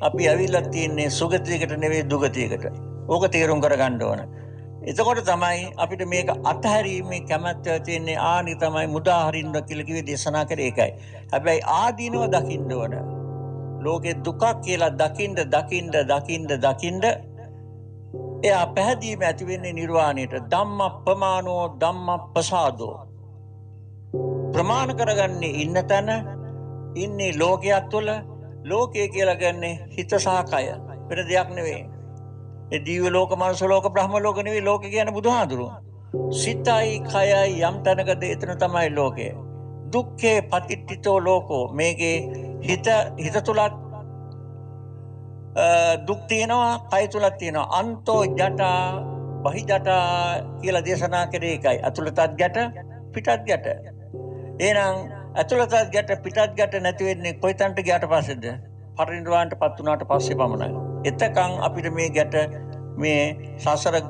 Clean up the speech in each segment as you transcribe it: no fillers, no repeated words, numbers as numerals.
අපි ඇවිල්ලා තියෙන්නේ සුගතියකට නෙවෙයි දුගතියකට. ඕක තේරුම් කරගන්න ඕන. එතකොට තමයි අපිට මේක අත්හැරීමේ කැමැත්ත තියෙන්නේ. ආනි තමයි මුදා හරින්න කියලා කිව්වේ දේශනා කරේ ඒකයි. හැබැයි ආදීනව දකින්න ඕන. ලෝකේ දුකක් කියලා දකින්න එයා පැහැදීම ඇති වෙන්නේ නිර්වාණයට. ධම්ම ප්‍රමාණෝ ධම්ම ප්‍රසාදෝ. ප්‍රමාණ කරගන්නේ ඉන්න තැන ඉන්නේ ලෝකයක් තුළ. ලෝකය කියලා ගන්නේ හිත සහ කය. වෙන දෙයක් නෙවෙයි. ඒ දිව්‍ය ලෝක, මනුස්ස ලෝක, බ්‍රහ්ම ලෝක නෙවෙයි ලෝකේ කියන්නේ බුදුහාඳුරු. සිතයි කයයි යම් තැනකද එතන තමයි ලෝකය. දුක්ඛේ පතිට්ඨිතෝ ලෝකෝ. මේකේ හිත තුලත් දුක් තියෙනවා, කය තුලත් තියෙනවා. අන්තෝ ජටා බහි ජටා කියලා දේශනා කරේ ඒකයි. අතුලතත් ගැට පිටත් ගැට. එහෙනම් අතුලතත් ගැට පිටත් ගැට නැති වෙන්නේ කොයිතන්ට ගියාට පස්සේද? පරිනිර්වාණයටපත් වුණාට පස්සේ පමණයි. එතකන් අපිට මේ ගැට මේ සසර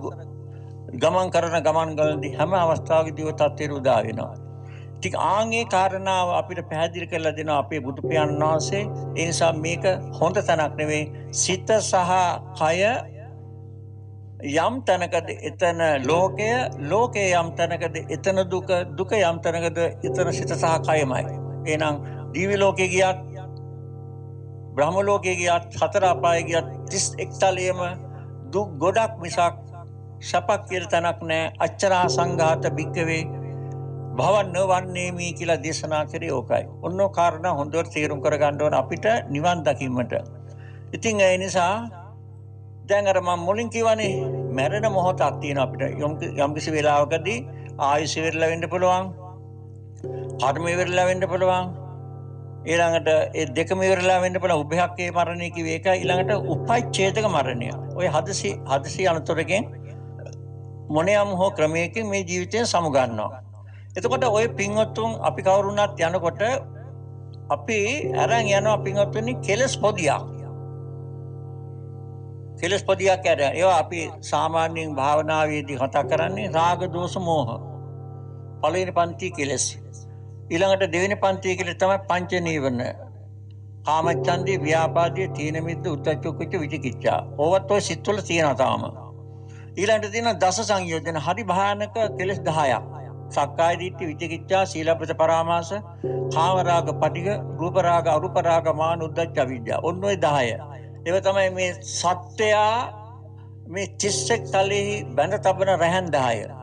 ගමන් ගමන්වලදී හැම අවස්ථාවකදී තත්ත්වෙට උදා වෙනවා. ටික ආන්ගේ කාරණාව අපිට පැහැදිලි කරලා දෙනවා අපේ බුදු පියාණන් වහන්සේ. ඒ නිසා මේක හොඳ තැනක් නෙවෙයි. සිත සහ කය යම් තැනකද එතන ලෝකය, ලෝකයේ යම් තැනකද එතන දුක, දුක යම් තැනකද එතන සිත සහ කයමයි. එහෙනම් දිව්‍ය ලෝකේ ගියත්, බ්‍රහ්ම ලෝකේ ගියත්, සතර අපායේ ගියත් 31 තලයේම දුක් ගොඩක් මිසක් සපක් කියලා තැනක් නැහැ. අච්චරා සංඝාත භික්කවේ භවන්න වන්නේමි කියලා දේශනා කරේ ඕකයි. ඔන්නෝ කාරණා හොඳට තේරුම් කරගන්න ඕන අපිට නිවන් දකින්නට. ඉතින් ඒ නිසා දැන් අර මම මුලින් කිව්වනේ මැරෙන මොහොතක් තියෙන අපිට යම් කිසි වෙලාවකදී ආයුෂ ඉවරලා වෙන්න පුළුවන්, කර්ම ඉවරලා වෙන්න පුළුවන්, ඊළඟට ඒ දෙකම ඉවරලා වෙන්න පුළුවන්. උභයක්කේ මරණය කිව්වේ ඒකයි. ඊළඟට උපච්ඡේදක මරණය. ඔය හදිසි අනතුරකින් මොනියම් හෝ ක්‍රමයකින් මේ ජීවිතය සමුගන්නවා. එතකොට ඔය පින්වත්තුන් අපි කවුරුණත් යනකොට අපි අරන් යනවා පින්වත්තුනි කෙලස් පොදියක්. කෙලස් පොදියක් අරන් ඒවා අපි සාමාන්‍යයෙන් භාවනාවේදී කතා කරන්නේ රාග දෝෂ මෝහ. පළවෙනි පන්ති කෙලස්. ඊළඟට දෙවෙනි පන්තිය කියලා තමයි පංච නීවරණ. කාමච්ඡන්දේ, ව්‍යාපාදේ, තීන මිද්ද, උද්ධච්ච කුච්ච විචිකිච්ඡා. ඕවත් ඔය සිත්වල තියෙනවා තාම. ඊළඟට තියෙන දස සංයෝජන හරි භයානක කෙලස් 10ක්. සක්කාය දිට්ඨි, විචිකිච්ඡා, සීලබ්බත පරාමාස, කාමරාග, පටිඝ, රූපරාග, අරූපරාග, මාන, උද්ධච්ච, අවිද්‍යාව. ඔන්න ඔය 10. ඒව තමයි මේ සත්‍යයා මේ 31 තලෙහි බැඳ තබන රැහන් 10.